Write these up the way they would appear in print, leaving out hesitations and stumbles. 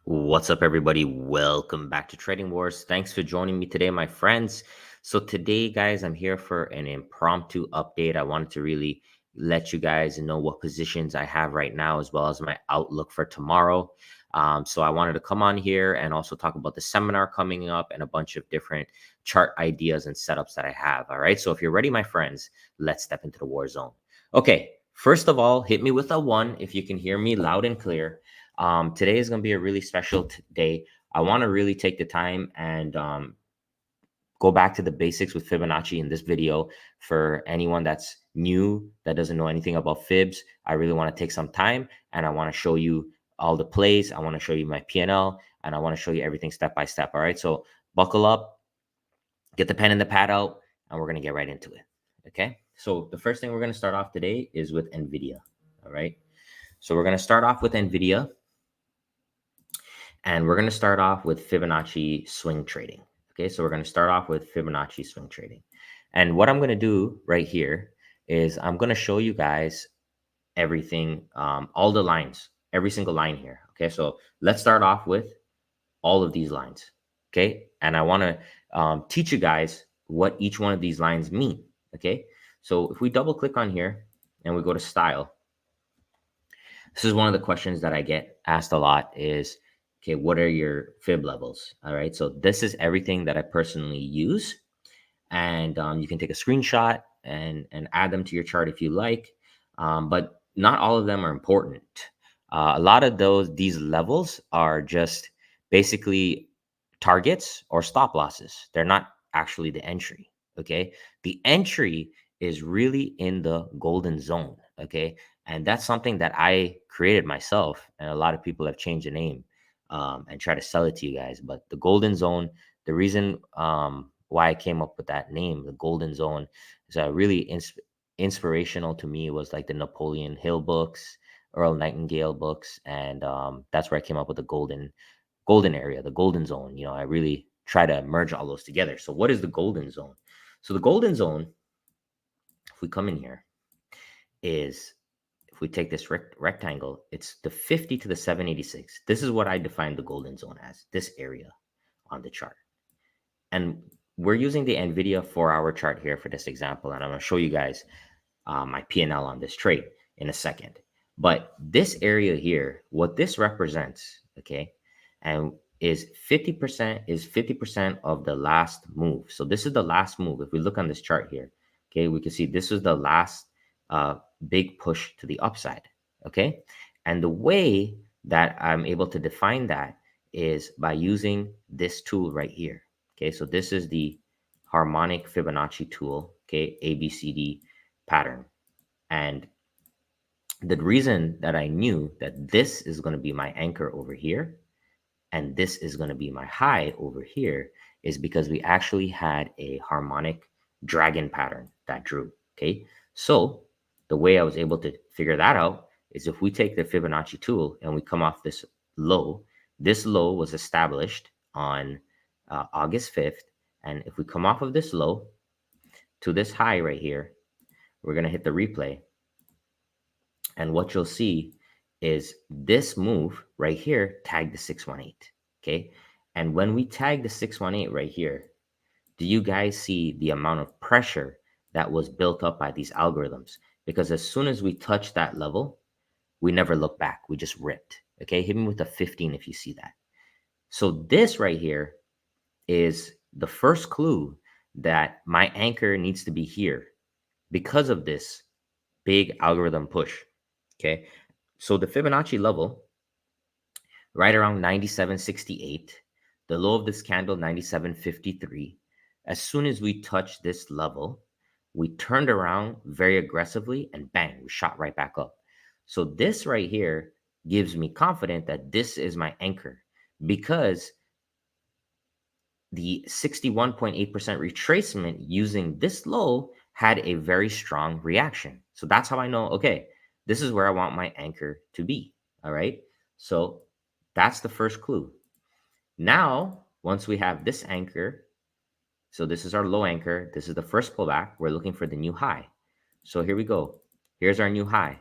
What's up, everybody? Welcome back to Trading Wars. Thanks for joining me today, my friends. So today, guys, I'm here for an impromptu update. I wanted to really let you guys know what positions I have right now, as well as my outlook for tomorrow. So I wanted to come on here and also talk about the seminar coming up and a bunch of different chart ideas and setups that I have. All right. So if you're ready, my friends, let's step into the war zone. Okay. First of all, hit me with a 1 if you can hear me loud and clear. Today is going to be a really special day. I want to really take the time and go back to the basics with Fibonacci in this video. For anyone that's new, that doesn't know anything about Fibs, I really want to take some time and I want to show you all the plays. I want to show you my P&L and I want to show you everything step by step. All right, so buckle up, get the pen and the pad out, and we're going to get right into it. Okay, so the first thing we're going to start off today is with Nvidia. All right, so we're going to start off with Nvidia. And we're going to start off with Fibonacci swing trading. Okay, so we're going to start off with Fibonacci swing trading. And what I'm going to do right here is I'm going to show you guys everything, all the lines, every single line here. Okay, so let's start off with all of these lines. Okay, and I want to teach you guys what each one of these lines mean. Okay, so if we double click on here and we go to style, this is one of the questions that I get asked a lot is, okay, what are your fib levels? All right, so this is everything that I personally use. And you can take a screenshot and add them to your chart if you like. But not all of them are important. A lot of these levels are just basically targets or stop losses. They're not actually the entry. Okay, the entry is really in the golden zone. Okay, and that's something that I created myself, and a lot of people have changed the name and try to sell it to you guys. But the golden zone, the reason why I came up with that name, the golden zone, is really inspirational to me. Was like the Napoleon Hill books, Earl Nightingale books, and that's where I came up with the golden area, the golden zone. You know, I really try to merge all those together. So what is the golden zone? So the golden zone, if we come in here, is if we take this rectangle, it's the 50 to the 786. This is what I define the golden zone as, this area on the chart. And we're using the Nvidia 4-hour chart here for this example. And I'm going to show you guys my P&L on this trade in a second. But this area here, what this represents, okay, and is 50% of the last move. So this is the last move. If we look on this chart here, okay, we can see this is the last big push to the upside. Okay, and the way that I'm able to define that is by using this tool right here. Okay, so this is the harmonic Fibonacci tool, okay, ABCD pattern. And the reason that I knew that this is going to be my anchor over here and this is going to be my high over here is because we actually had a harmonic dragon pattern that drew. Okay, so the way I was able to figure that out is if we take the Fibonacci tool and we come off this low was established on August 5th. And if we come off of this low to this high right here, we're going to hit the replay. And what you'll see is this move right here tagged the 618. Okay. And when we tag the 618 right here, do you guys see the amount of pressure that was built up by these algorithms? Because as soon as we touch that level, we never look back. We just ripped. Okay. Hit me with a 15 if you see that. So this right here is the first clue that my anchor needs to be here because of this big algorithm push. Okay, so the Fibonacci level right around 97.68, the low of this candle 97.53. As soon as we touched this level, we turned around very aggressively and bang, we shot right back up. So this right here gives me confidence that this is my anchor because the 61.8% retracement using this low had a very strong reaction. So that's how I know, okay, this is where I want my anchor to be. All right. So that's the first clue. Now, once we have this anchor, so this is our low anchor. This is the first pullback. We're looking for the new high. So here we go. Here's our new high.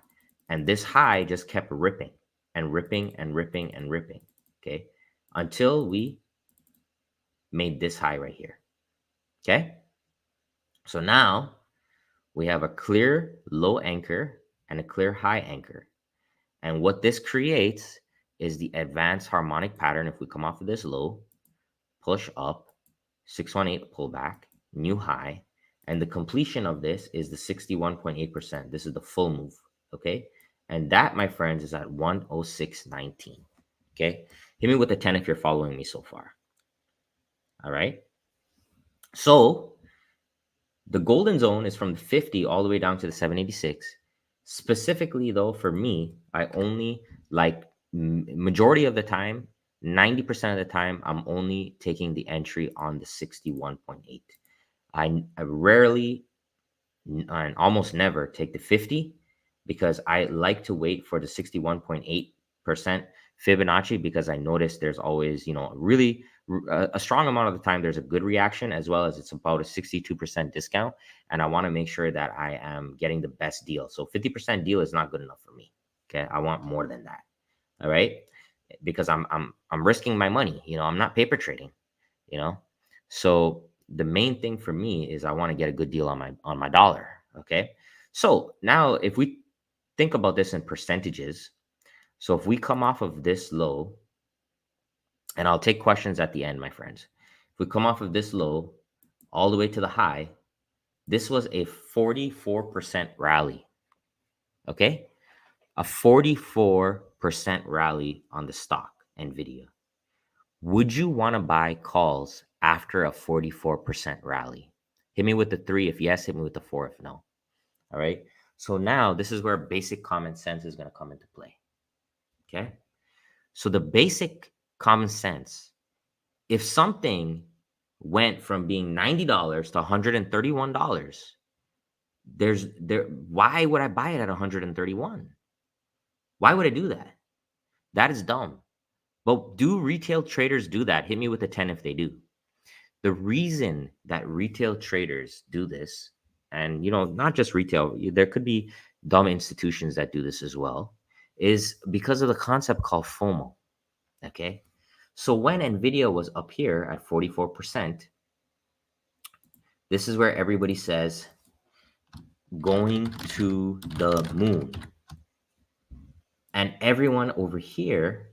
And this high just kept ripping and ripping and ripping and ripping. Okay. until we made this high right here. Okay. So now we have a clear low anchor and a clear high anchor. And what this creates is the advanced harmonic pattern. If we come off of this low, push up, 618 pullback, new high, and the completion of this is the 61.8%. This is the full move, okay? And that, my friends, is at 106.19, okay? Hit me with a 10 if you're following me so far. All right? So the golden zone is from the 50 all the way down to the 786. Specifically, though, for me, I only like majority of the time, 90% of the time, I'm only taking the entry on the 61.8. I rarely and almost never take the 50 because I like to wait for the 61.8% Fibonacci because I notice there's always, really a strong amount of the time there's a good reaction as well as it's about a 62% discount. And I want to make sure that I am getting the best deal. So 50% deal is not good enough for me. Okay. I want more than that. All right. Because I'm risking my money. I'm not paper trading, so the main thing for me is I want to get a good deal on my dollar. Okay. So now if we think about this in percentages, so if we come off of this low, and I'll take questions at the end, my friends. If we come off of this low all the way to the high, this was a 44% rally. Okay. A 44% rally on the stock, Nvidia. Would you want to buy calls after a 44% rally? Hit me with the 3 if yes, hit me with the 4 if no. All right. So now this is where basic common sense is going to come into play. Okay. So the basic common sense, if something went from being $90 to $131, why would I buy it at 131? Why would I do that? That is dumb. But do retail traders do that? Hit me with a 10 if they do. The reason that retail traders do this, and not just retail, there could be dumb institutions that do this as well, is because of the concept called FOMO. Okay. So when Nvidia was up here at 44%, this is where everybody says going to the moon. And everyone over here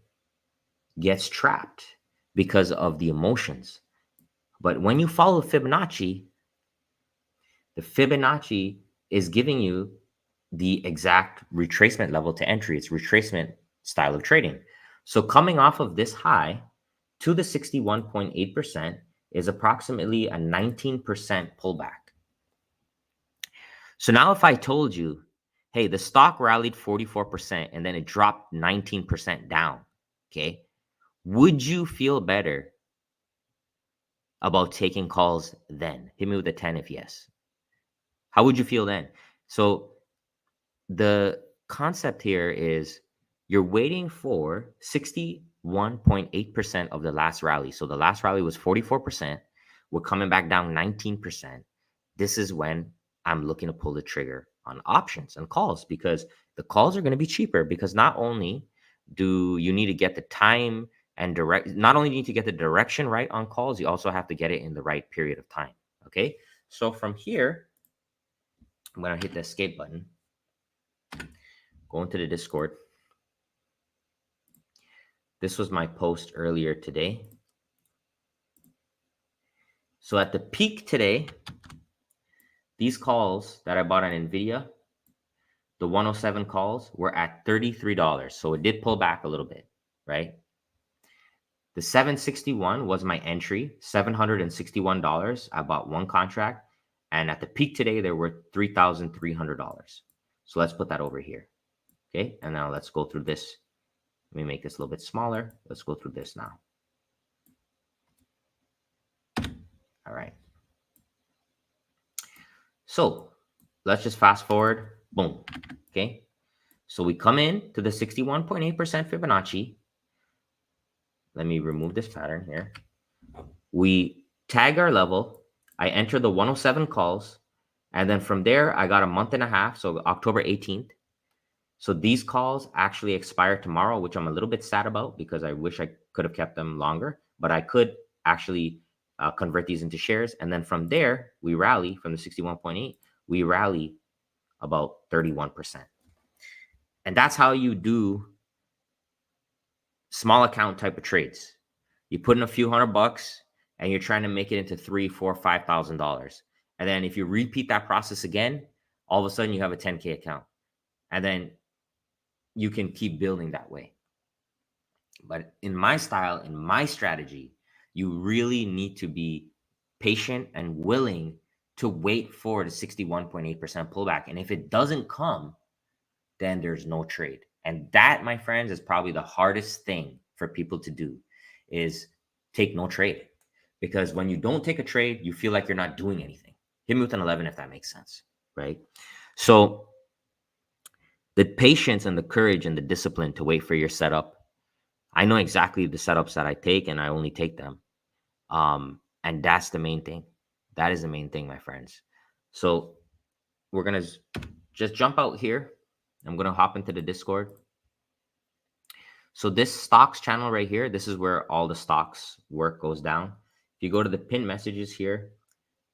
gets trapped because of the emotions. But when you follow Fibonacci, the Fibonacci is giving you the exact retracement level to entry. It's retracement style of trading. So coming off of this high to the 61.8% is approximately a 19% pullback. So now if I told you, hey, the stock rallied 44% and then it dropped 19% down, okay, would you feel better about taking calls then? Hit me with a 10 if yes. How would you feel then? So the concept here is you're waiting for 61.8% of the last rally. So the last rally was 44%. We're coming back down 19%. This is when I'm looking to pull the trigger on options and calls because the calls are going to be cheaper because not only do you need to get the time and not only need to get the direction right on calls, you also have to get it in the right period of time. Okay. So from here, I'm going to hit the escape button, go into the Discord. This was my post earlier today. So at the peak today, these calls that I bought on Nvidia, the 107 calls were at $33. So it did pull back a little bit, right? The 761 was my entry, $761. I bought one contract. And at the peak today, there were $3,300. So let's put that over here. Okay. And now let's go through this. Let me make this a little bit smaller. Let's go through this now. All right. So let's just fast forward. Boom. Okay. So we come in to the 61.8% Fibonacci. Let me remove this pattern here. We tag our level. I enter the 107 calls. And then from there, I got a month and a half. So October 18th. So these calls actually expire tomorrow, which I'm a little bit sad about because I wish I could have kept them longer, but I could actually convert these into shares. And then from there, we rally from the 61.8, we rally about 31%. And that's how you do small account type of trades. You put in a few $100 and you're trying to make it into $3,000, $4,000, $5,000. And then if you repeat that process again, all of a sudden you have a 10K account. And then you can keep building that way. But in my style, in my strategy, you really need to be patient and willing to wait for the 61.8% pullback. And if it doesn't come, then there's no trade. And that, my friends, is probably the hardest thing for people to do, is take no trade. Because when you don't take a trade, you feel like you're not doing anything. Hit me with an 11 if that makes sense, right? So the patience and the courage and the discipline to wait for your setup. I know exactly the setups that I take, and I only take them. And that's the main thing. That is the main thing, my friends. So we're going to just jump out here. I'm going to hop into the Discord. So this stocks channel right here, this is where all the stocks work goes down. If you go to the pinned messages here,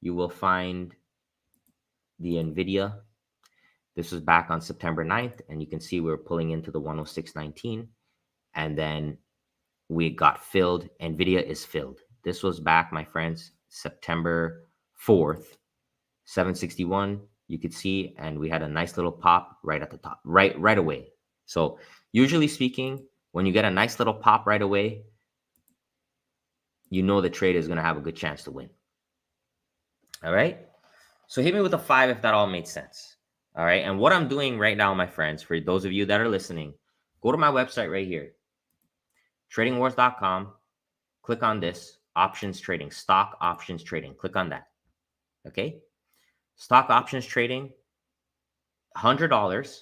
you will find the Nvidia. This was back on September 9th, and you can see we're pulling into the 106.19, and then we got filled. Nvidia is filled. This was back, my friends, September 4th, 761. You could see, and we had a nice little pop right at the top, right away. So usually speaking, when you get a nice little pop right away, you know the trade is going to have a good chance to win. All right. So hit me with a 5 if that all made sense. All right. And what I'm doing right now, my friends, for those of you that are listening, go to my website right here, tradingwars.com. Click on this, options trading, stock options trading. Click on that. Okay. Stock options trading, $100.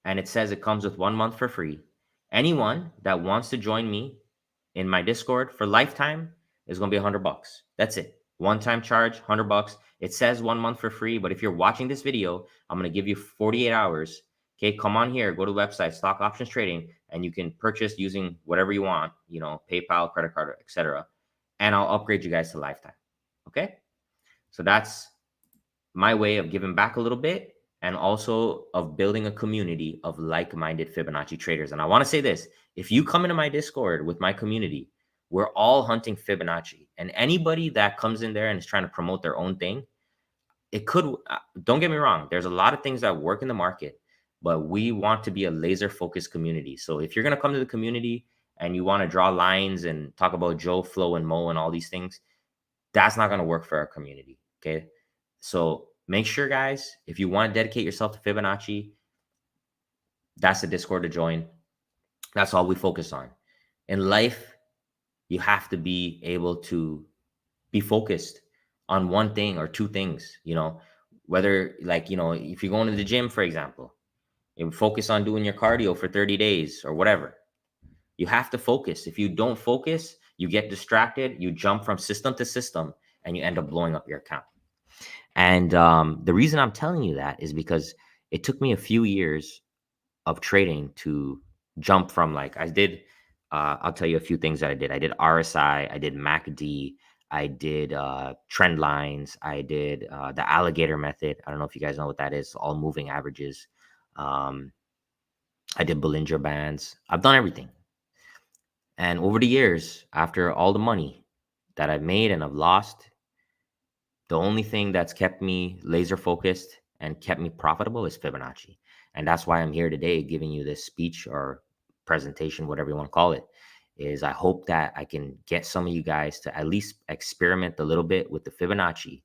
And it says it comes with 1 month for free. Anyone that wants to join me in my Discord for lifetime is going to be $100. That's it. One-time charge, $100. It says 1 month for free, but if you're watching this video, I'm going to give you 48 hours. Okay, come on here, go to the website, stock options trading, and you can purchase using whatever you want, you know, PayPal, credit card, etc. And I'll upgrade you guys to lifetime. Okay, so that's my way of giving back a little bit, and also of building a community of like-minded Fibonacci traders. And I want to say this, if you come into my Discord with my community, we're all hunting Fibonacci. And anybody that comes in there and is trying to promote their own thing, it could, don't get me wrong, there's a lot of things that work in the market, but we want to be a laser-focused community. So if you're going to come to the community and you want to draw lines and talk about Joe, Flo, and Mo and all these things, that's not going to work for our community, okay? So make sure, guys, if you want to dedicate yourself to Fibonacci, that's the Discord to join. That's all we focus on. In life, you have to be able to be focused on one thing or two things, you know, whether, like, you know, if you're going to the gym, for example, you focus on doing your cardio for 30 days or whatever. You have to focus. If you don't focus, you get distracted, you jump from system to system, and you end up blowing up your account. And the reason I'm telling you that is because it took me a few years of trading to jump from, like, I did, I'll tell you a few things that I did. I did RSI, I did MACD, I did trend lines, I did the alligator method. I don't know if you guys know what that is, all moving averages. I did Bollinger Bands. I've done everything. And over the years, after all the money that I've made and I've lost, the only thing that's kept me laser focused and kept me profitable is Fibonacci. And that's why I'm here today giving you this speech or presentation, whatever you want to call it, is I hope that I can get some of you guys to at least experiment a little bit with the Fibonacci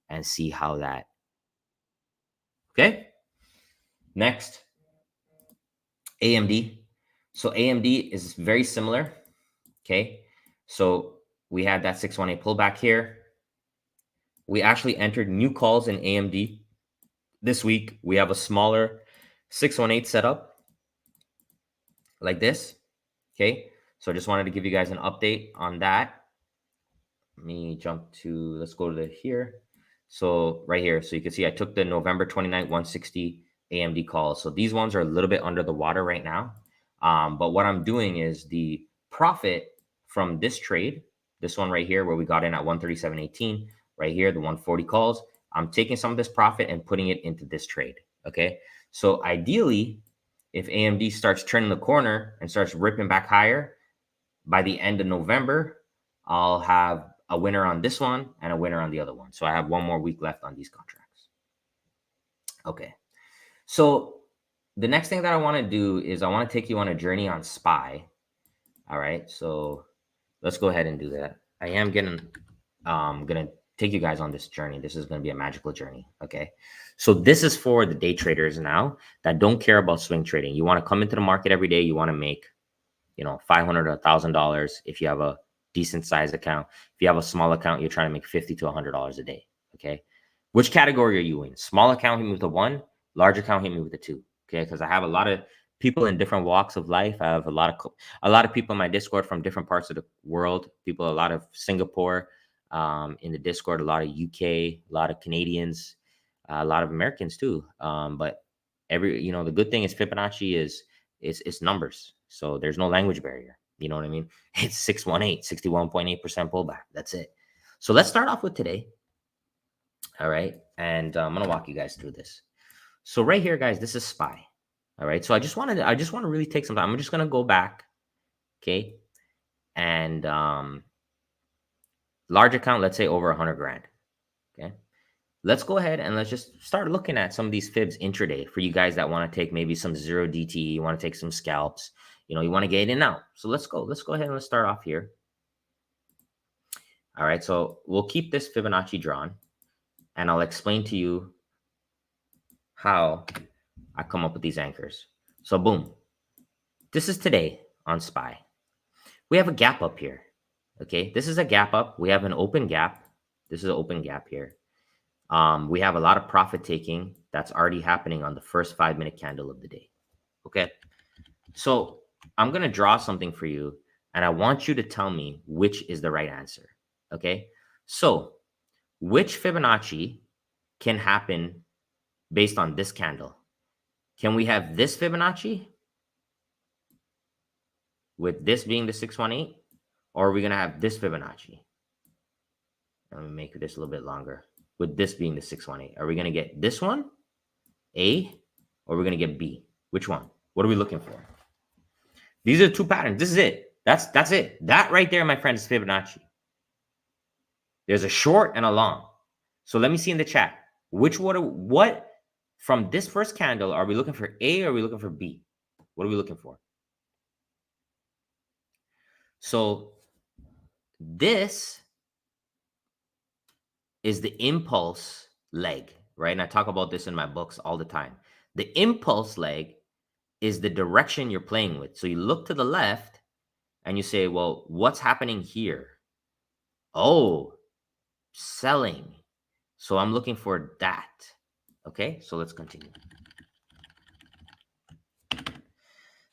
and see how that. Okay. Next, AMD. So AMD is very similar. Okay. So we had that 618 pullback here. We actually entered new calls in AMD this week. We have a smaller 618 setup like this. Okay. So I just wanted to give you guys an update on that. Let me jump to, let's go to here. So right here. So you can see I took the November 29th, 160 AMD calls. So these ones are a little bit under the water right now. But what I'm doing is the profit from this trade, this one right here, where we got in at 137.18, right here, the 140 calls, I'm taking some of this profit and putting it into this trade. Okay. So ideally, if AMD starts turning the corner and starts ripping back higher, by the end of November, I'll have a winner on this one and a winner on the other one. So I have one more week left on these contracts. Okay. So the next thing that I want to do is I want to take you on a journey on SPY. All right. So let's go ahead and do that. I am gonna take you guys on this journey. This is gonna be a magical journey. Okay. So this is for the day traders now that don't care about swing trading. You want to come into the market every day. You want to make, $500 or $1,000 if you have a decent size account. If you have a small account, you're trying to make $50 to $100 a day. Okay. Which category are you in? Small account, hit me with a 1. Large account, hit me with a 2. Okay. Because I have a lot of people in different walks of life. I have a lot of people in my Discord from different parts of the world. People, a lot of Singapore in the Discord, a lot of UK, a lot of Canadians, a lot of Americans too. But the good thing is Fibonacci is numbers. So there's no language barrier. You know what I mean? It's 618, 61.8% pullback. That's it. So let's start off with today. All right. And I'm going to walk you guys through this. So right here, guys, this is SPY. All right. So I just want to really take some time. I'm just going to go back. Okay. And large account, let's say over 100 grand. Okay. Let's go ahead and let's just start looking at some of these fibs intraday for you guys that want to take maybe some 0 DT. You want to take some scalps. You want to get in and out. So let's go ahead and let's start off here. All right. So we'll keep this Fibonacci drawn and I'll explain to you how I come up with these anchors. So boom, this is today on SPY. We have a gap up here. Okay. This is a gap up. We have an open gap. This is an open gap here. We have a lot of profit taking that's already happening on the first 5-minute candle of the day. Okay. So I'm going to draw something for you and I want you to tell me which is the right answer. Okay. So which Fibonacci can happen based on this candle? Can we have this Fibonacci with this being the 618, or are we going to have this Fibonacci? Let me make this a little bit longer. With this being the 618, are we going to get this one, A, or are we going to get B? Which one? What are we looking for? These are the 2 patterns. This is it. That's it. That right there, my friend, is Fibonacci. There's a short and a long. So let me see in the chat. What from this first candle, are we looking for A or are we looking for B? What are we looking for? So this is the impulse leg, right? And I talk about this in my books all the time. The impulse leg is the direction you're playing with. So you look to the left and you say, well, what's happening here? Oh, selling. So I'm looking for that. Okay, so let's continue.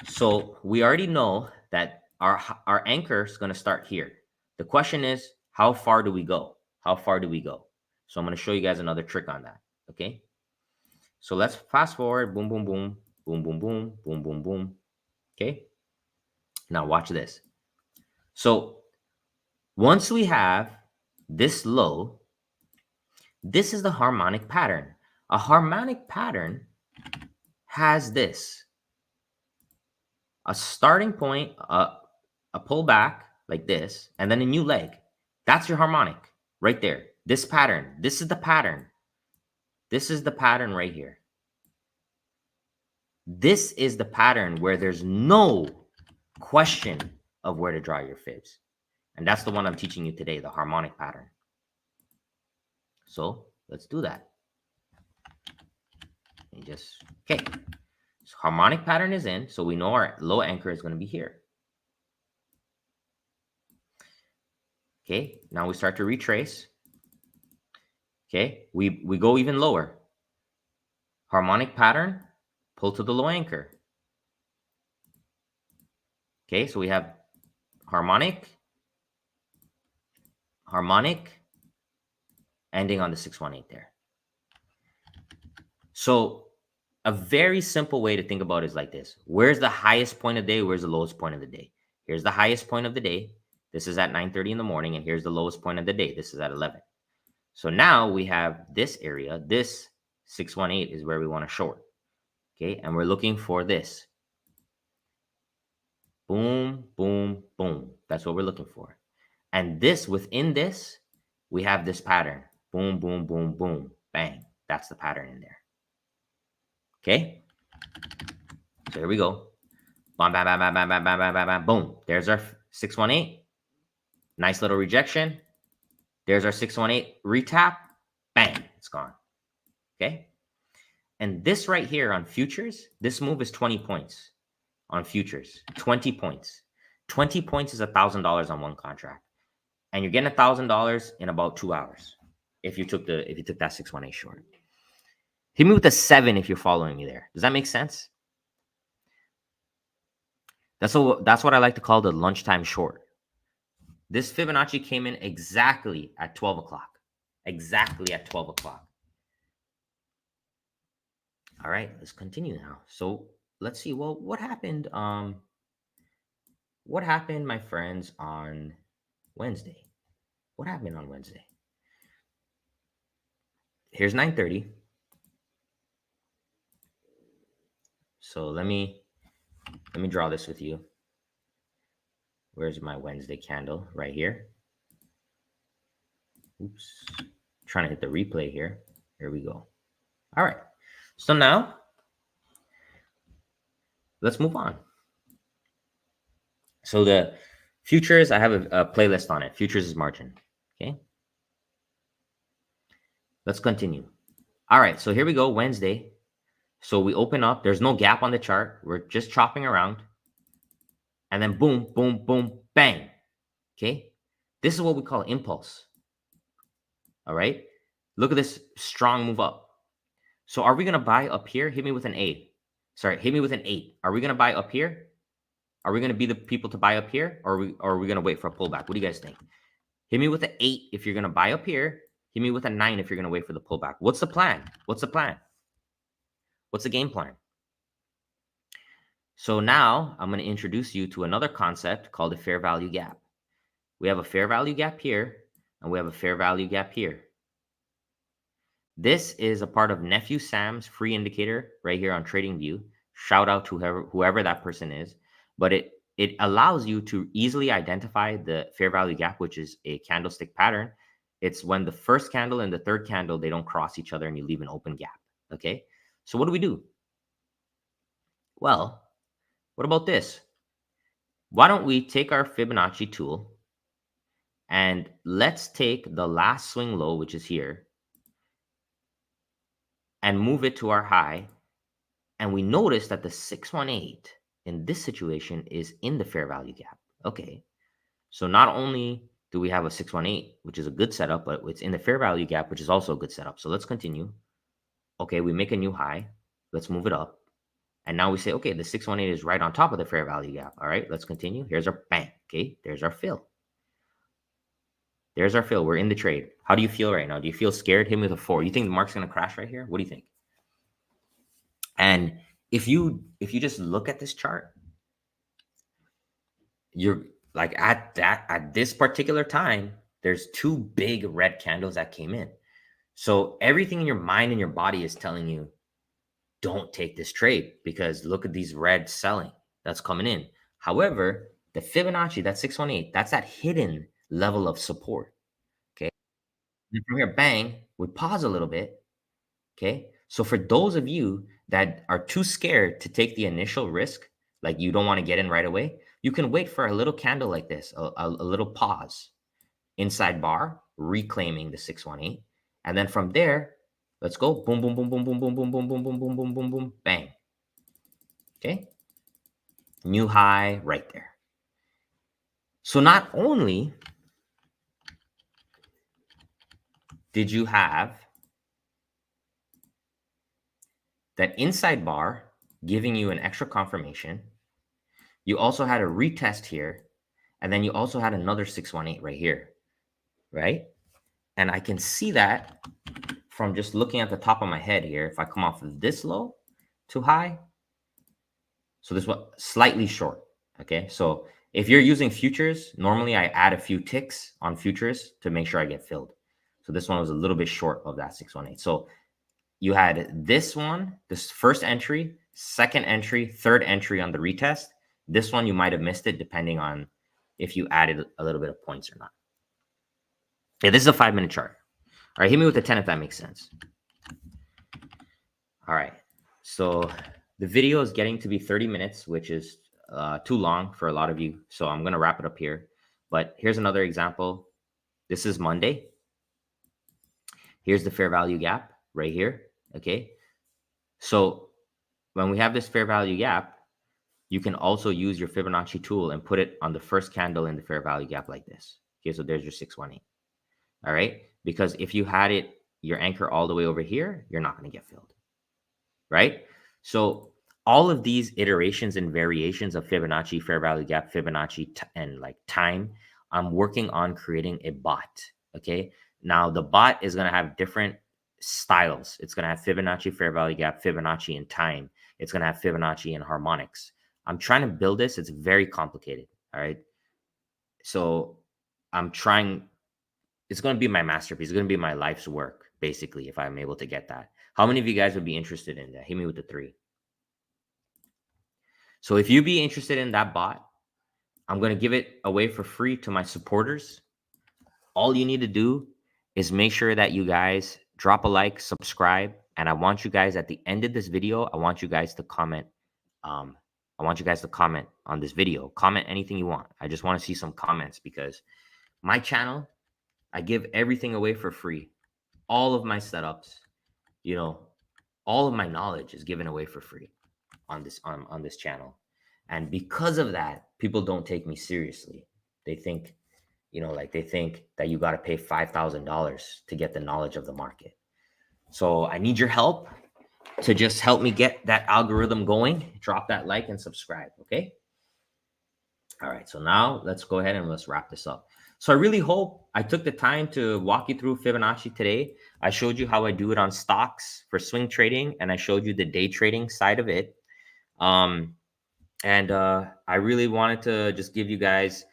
So we already know that our anchor is going to start here. The question is, how far do we go? How far do we go? So I'm going to show you guys another trick on that. Okay. So let's fast forward. Boom, boom, boom, boom, boom, boom, boom, boom, boom. Okay. Now watch this. So once we have this low, this is the harmonic pattern. A harmonic pattern has this. A starting point, a pullback like this, and then a new leg. That's your harmonic right there. This pattern. This is the pattern. This is the pattern right here. This is the pattern where there's no question of where to draw your fibs. And that's the one I'm teaching you today, the harmonic pattern. So let's do that. And okay. So harmonic pattern is in, so we know our low anchor is going to be here. Okay, now we start to retrace. Okay, we go even lower. Harmonic pattern, pull to the low anchor. Okay, so we have harmonic, ending on the 618 there. So A very simple way to think about it is like this. Where's the highest point of the day? Where's the lowest point of the day? Here's the highest point of the day. This is at 9:30 in the morning. And here's the lowest point of the day. This is at 11. So now we have this area. This 618 is where we want to short. Okay. And we're looking for this. Boom, boom, boom. That's what we're looking for. And this, within this, we have this pattern. Boom, boom, boom, boom, bang. That's the pattern in there. Okay. So here we go. Bam, bam, bam, bam, bam, bam, bam, bam, bam, bam. Boom. There's our 618. Nice little rejection. There's our 618 retap. Bang. It's gone. Okay. And this right here on futures, this move is 20 points on futures. 20 points. 20 points is $1,000 on one contract. And you're getting $1,000 in about 2 hours if you took that 618 short. Hit me with a 7 if you're following me there. Does that make sense? That's what I like to call the lunchtime short. This Fibonacci came in exactly at 12 o'clock. Exactly at 12 o'clock. All right, let's continue now. So let's see. Well, what happened? What happened, my friends, on Wednesday? What happened on Wednesday? Here's 9:30. So let me draw this with you. Where's my Wednesday candle? Right here. Oops. Trying to hit the replay here. Here we go. All right. So now let's move on. So the futures, I have a playlist on it. Futures is margin. Okay. Let's continue. All right. So here we go. Wednesday. So we open up. There's no gap on the chart. We're just chopping around. And then boom, boom, boom, bang. Okay. This is what we call impulse. All right. Look at this strong move up. So are we going to buy up here? Hit me with an 8. Sorry, hit me with an 8. Are we going to buy up here? Are we going to be the people to buy up here? Or are we going to wait for a pullback? What do you guys think? Hit me with an 8 if you're going to buy up here. Hit me with a 9 if you're going to wait for the pullback. What's the plan? What's the plan? What's the game plan? So now I'm going to introduce you to another concept called a fair value gap. We have a fair value gap here, and we have a fair value gap here. This is a part of Nephew Sam's free indicator right here on TradingView. Shout out to whoever that person is. But it allows you to easily identify the fair value gap, which is a candlestick pattern. It's when the first candle and the third candle, they don't cross each other and you leave an open gap. Okay. So what do? Well, what about this? Why don't we take our Fibonacci tool and let's take the last swing low, which is here, and move it to our high. And we notice that the 618 in this situation is in the fair value gap. Okay. So not only do we have a 618, which is a good setup, but it's in the fair value gap, which is also a good setup. So let's continue. Okay. We make a new high. Let's move it up. And now we say, okay, the 618 is right on top of the fair value gap. All right. Let's continue. Here's our bang. Okay. There's our fill. There's our fill. We're in the trade. How do you feel right now? Do you feel scared? Hit me with a 4. You think the market's going to crash right here? What do you think? And if you just look at this chart, you're like at this particular time, there's 2 big red candles that came in. So everything in your mind and your body is telling you, don't take this trade because look at these red selling that's coming in. However, the Fibonacci, that 618, that's that hidden level of support. Okay. And from here, bang, we pause a little bit. Okay. So for those of you that are too scared to take the initial risk, like you don't want to get in right away, you can wait for a little candle like this, a little pause inside bar, reclaiming the 618. And then from there, let's go. Boom, boom, boom, boom, boom, boom, boom, boom, boom, boom, boom, boom, boom, boom, bang. Okay. New high right there. So not only did you have that inside bar giving you an extra confirmation, you also had a retest here, and then you also had another 618 right here, right? And I can see that from just looking at the top of my head here. If I come off of this low to high. So this one slightly short. Okay. So if you're using futures, normally I add a few ticks on futures to make sure I get filled. So this one was a little bit short of that 618. So you had this one, this first entry, second entry, third entry on the retest. This one, you might have missed it depending on if you added a little bit of points or not. Yeah, this is a 5-minute chart. All right, hit me with a 10 if that makes sense. All right, so the video is getting to be 30 minutes, which is too long for a lot of you. So I'm going to wrap it up here. But here's another example. This is Monday. Here's the fair value gap right here. Okay. So when we have this fair value gap, you can also use your Fibonacci tool and put it on the first candle in the fair value gap like this. Okay. So there's your 618. All right. Because if you had it, your anchor all the way over here, you're not going to get filled. Right. So all of these iterations and variations of Fibonacci, fair value gap, Fibonacci, and like time, I'm working on creating a bot. Okay. Now the bot is going to have different styles. It's going to have Fibonacci, fair value gap, Fibonacci, and time. It's going to have Fibonacci and harmonics. I'm trying to build this. It's very complicated. All right. So I'm trying. It's going to be my masterpiece. It's going to be my life's work, basically, if I'm able to get that. How many of you guys would be interested in that? Hit me with the 3. So if you be interested in that bot, I'm going to give it away for free to my supporters. All you need to do is make sure that you guys drop a like, subscribe, and I want you guys at the end of this video, I want you guys to comment. I want you guys to comment on this video. Comment anything you want. I just want to see some comments because my channel, I give everything away for free. All of my setups, you know, all of my knowledge is given away for free on this channel. And because of that, people don't take me seriously. They think, they think that you got to pay $5,000 to get the knowledge of the market. So I need your help to just help me get that algorithm going. Drop that like and subscribe. Okay. All right. So now let's go ahead and let's wrap this up. So I really hope I took the time to walk you through Fibonacci today. I showed you how I do it on stocks for swing trading, and I showed you the day trading side of it. I really wanted to just give you guys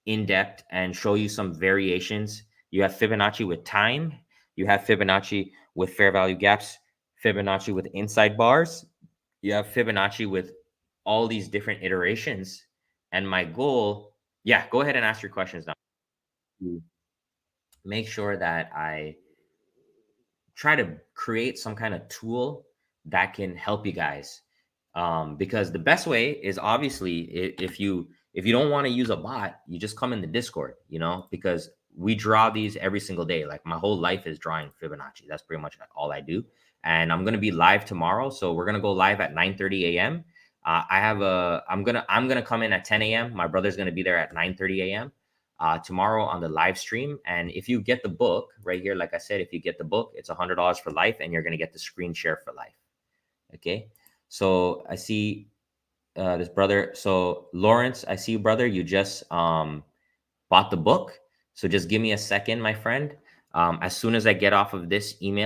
in depth and show you some variations. You have Fibonacci with time. You have Fibonacci with fair value gaps, Fibonacci with inside bars. You have Fibonacci with all these different iterations. And my goal, yeah, go ahead and ask your questions now. Make sure that I try to create some kind of tool that can help you guys. Because the best way is obviously if you don't want to use a bot, you just come in the Discord, because we draw these every single day. Like my whole life is drawing Fibonacci. That's pretty much all I do. And I'm going to be live tomorrow. So we're going to go live at 9:30 a.m. I'm going to come in at 10 a.m. My brother's going to be there at 9:30 a.m. Tomorrow on the live stream. And if you get the book right here, like I said, if you get the book, it's $100 for life, and you're going to get the screen share for life. Okay. So I see this brother. So Lawrence, I see you, brother. You just bought the book. So just give me a second, my friend. As soon as I get off of this, I'm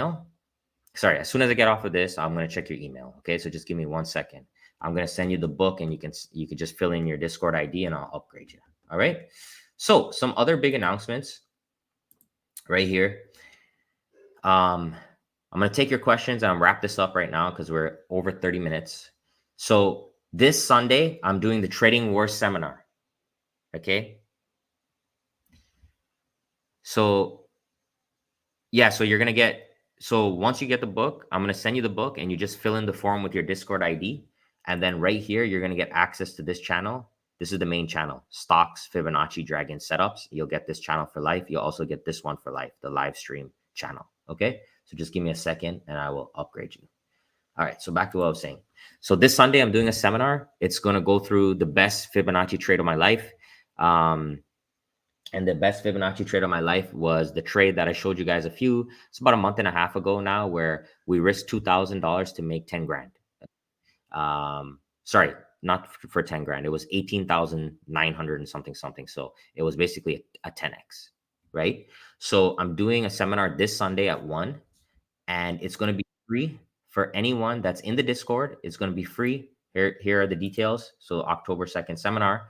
going to check your email. Okay. So just give me 1 second. I'm going to send you the book, and you can just fill in your Discord ID, and I'll upgrade you. All right. So some other big announcements right here. I'm going to take your questions and I'll wrap this up right now because we're over 30 minutes. So this Sunday, I'm doing the Trading Wars seminar. Okay. So yeah, so you're going to once you get the book, I'm going to send you the book, and you just fill in the form with your Discord ID. And then right here, you're going to get access to this channel. This is the main channel, Stocks, Fibonacci, Dragon Setups. You'll get this channel for life. You'll also get this one for life, the live stream channel. Okay. So just give me a second and I will upgrade you. All right. So back to what I was saying. So this Sunday, I'm doing a seminar. It's going to go through the best Fibonacci trade of my life. And the best Fibonacci trade of my life was the trade that I showed you guys it's about a month and a half ago now, where we risked $2,000 to make 10 grand. Sorry, not for 10 grand. It was 18,900 and something. So it was basically a 10x, right? So I'm doing a seminar this Sunday at 1, and it's going to be free for anyone that's in the Discord, it's going to be free. Here are the details. So October 2nd seminar.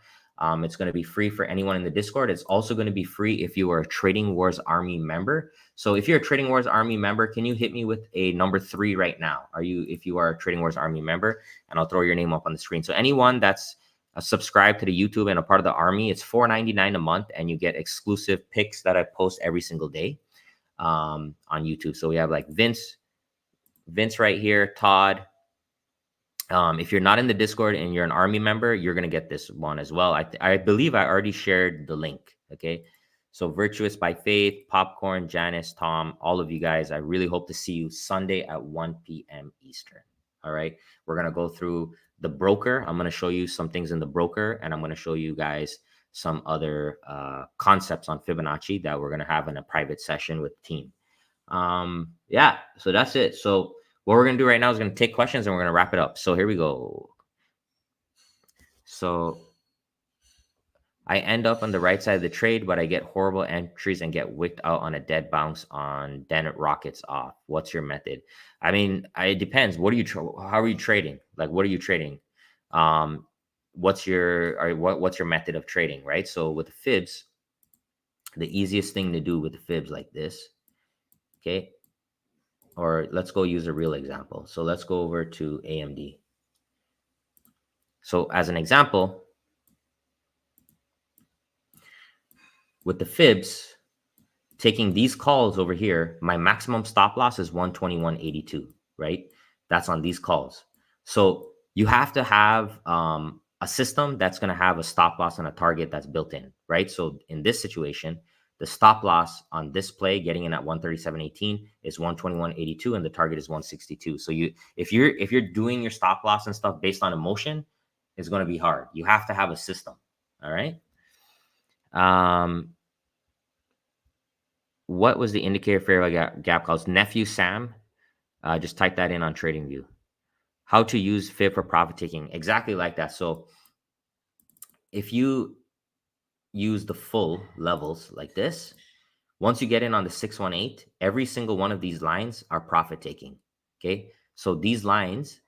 It's going to be free for anyone in the Discord. It's also going to be free if you are a Trading Wars Army member. So if you're a Trading Wars Army member, can you hit me with a number 3 right now? If you are a Trading Wars Army member, and I'll throw your name up on the screen. So anyone that's subscribed to the YouTube and a part of the Army, it's $4.99 a month, and you get exclusive picks that I post every single day on YouTube. So we have like Vince right here, Todd. If you're not in the Discord and you're an Army member, you're going to get this one as well. I believe I already shared the link. Okay. So Virtuous by Faith, Popcorn, Janice, Tom, all of you guys, I really hope to see you Sunday at 1 p.m. Eastern. All right. We're going to go through the broker. I'm going to show you some things in the broker, and I'm going to show you guys some other concepts on Fibonacci that we're going to have in a private session with the team. Yeah, so that's it. So what we're going to do right now is going to take questions and we're going to wrap it up. So here we go. So I end up on the right side of the trade, but I get horrible entries and get wicked out on a dead bounce on then it rockets off. What's your method? I mean, it depends. How are you trading? Like, what are you trading? What's your method of trading, right? So with the fibs, the easiest thing to do with the fibs like this, okay? Or let's go use a real example. So let's go over to AMD. So as an example, with the fibs, taking these calls over here, my maximum stop loss is 121.82, right? That's on these calls. So you have to have a system that's going to have a stop loss and a target that's built in, right? So in this situation, the stop loss on this play getting in at 137.18 is 121.82, and the target is 162. So if you're doing your stop loss and stuff based on emotion, it's going to be hard. You have to have a system. All right. What was the indicator fair value gap calls? Nephew Sam, just type that in on TradingView. How to use fib for profit taking? Exactly like that. So if you use the full levels like this, once you get in on the 618, every single one of these lines are profit taking. Okay. So these lines,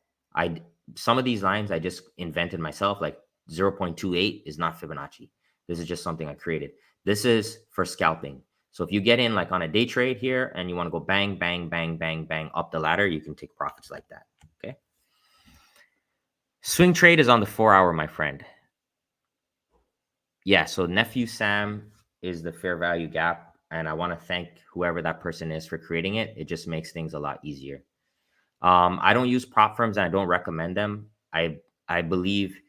some of these lines I just invented myself, like 0.28 is not Fibonacci. This is just something I created. This is for scalping. So if you get in like on a day trade here and you want to go bang, bang, bang, bang, bang up the ladder, you can take profits like that. Okay. Swing trade is on the 4 hour, my friend. Yeah. So Nephew Sam is the fair value gap. And I want to thank whoever that person is for creating it. It just makes things a lot easier. I don't use prop firms and I don't recommend them. I believe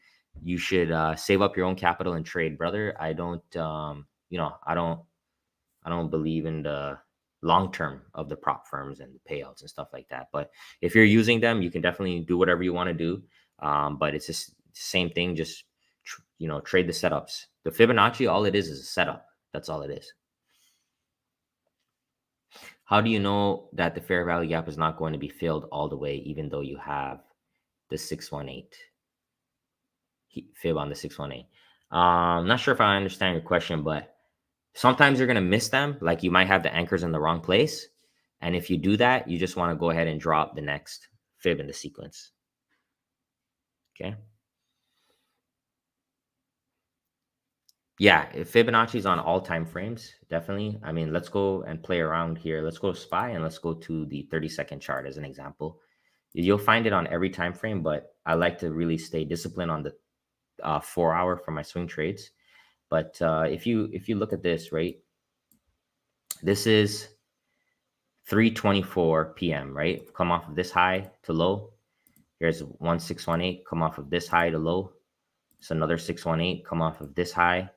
you should save up your own capital and trade, brother. I don't believe in the long term of the prop firms and the payouts and stuff like that. But if you're using them, you can definitely do whatever you want to do. But it's just the same thing. Just trade the setups. The Fibonacci, all it is a setup. That's all it is. How do you know that the fair value gap is not going to be filled all the way, even though you have the 618 fib on the 618? I'm not sure if I understand your question, but sometimes you're going to miss them. Like you might have the anchors in the wrong place. And if you do that, you just want to go ahead and drop the next fib in the sequence. Okay. Yeah, Fibonacci is on all time frames, definitely. I mean, let's go and play around here. Let's go SPY and let's go to the 30-second chart as an example. You'll find it on every time frame, but I like to really stay disciplined on the 4 hour for my swing trades. But if you look at this, right, this is 3:24 p.m., right? Come off of this high to low. Here's 1618, come off of this high to low. It's another 618, come off of this high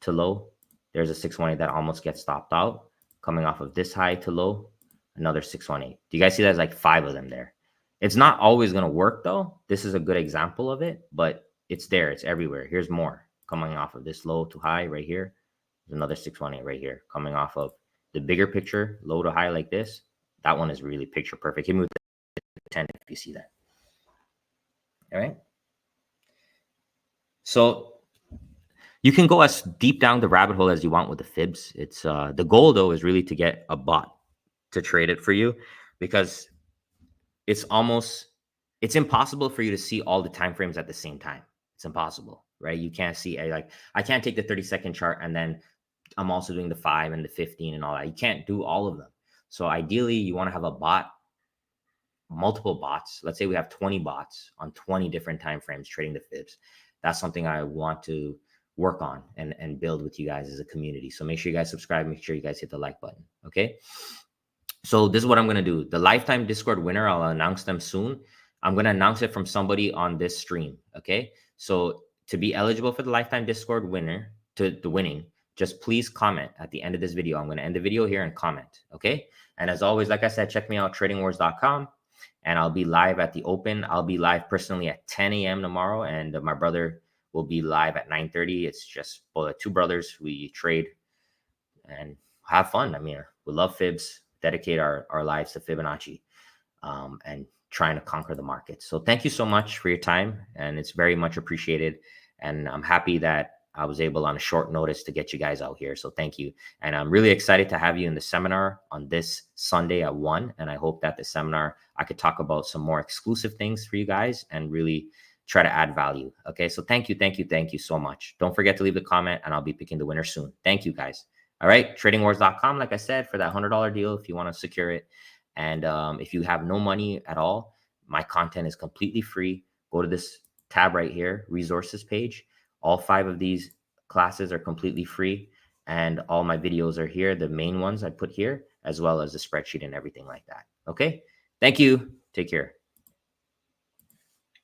to low. There's a 618 that almost gets stopped out, coming off of this high to low, another 618. Do you guys see there's like 5 of them there? It's not always going to work though. This is a good example of it, but it's there. It's everywhere. Here's more coming off of this low to high right here. There's another 618 right here coming off of the bigger picture, low to high like this. That one is really picture perfect. Hit me with the 10 if you see that. All right. So you can go as deep down the rabbit hole as you want with the fibs. It's the goal though is really to get a bot to trade it for you, because it's impossible for you to see all the time frames at the same time. It's impossible, right? You can't see like I can't take the 30-second chart and then I'm also doing the 5 and the 15 and all that. You can't do all of them. So ideally, you want to have a bot, multiple bots. Let's say we have 20 bots on 20 different time frames trading the fibs. That's something I want to work on and build with you guys as a community. So make sure you guys subscribe. Make sure you guys hit the like button. Okay. So this is what I'm going to do. The lifetime Discord winner, I'll announce them soon. I'm going to announce it from somebody on this stream. Okay. So to be eligible for the lifetime Discord winner, to the winning, just please comment at the end of this video. I'm going to end the video here and comment. Okay. And as always, like I said, check me out, tradingwars.com. And I'll be live at the open. I'll be live personally at 10 a.m. tomorrow. And my brother will be live at 9:30. It's just two brothers. We trade and have fun. I mean, we love fibs, dedicate our lives to Fibonacci and trying to conquer the market. So thank you so much for your time. And it's very much appreciated. And I'm happy that I was able on a short notice to get you guys out here. So thank you. And I'm really excited to have you in the seminar on this Sunday at 1. And I hope that the seminar, I could talk about some more exclusive things for you guys and really try to add value. Okay. So thank you so much. Don't forget to leave the comment and I'll be picking the winner soon. Thank you guys. All right. Tradingwars.com, like I said, for that $100 deal, if you want to secure it. And if you have no money at all, my content is completely free. Go to this tab right here, resources page. All 5 of these classes are completely free. And all my videos are here. The main ones I put here, as well as the spreadsheet and everything like that. Okay. Thank you. Take care.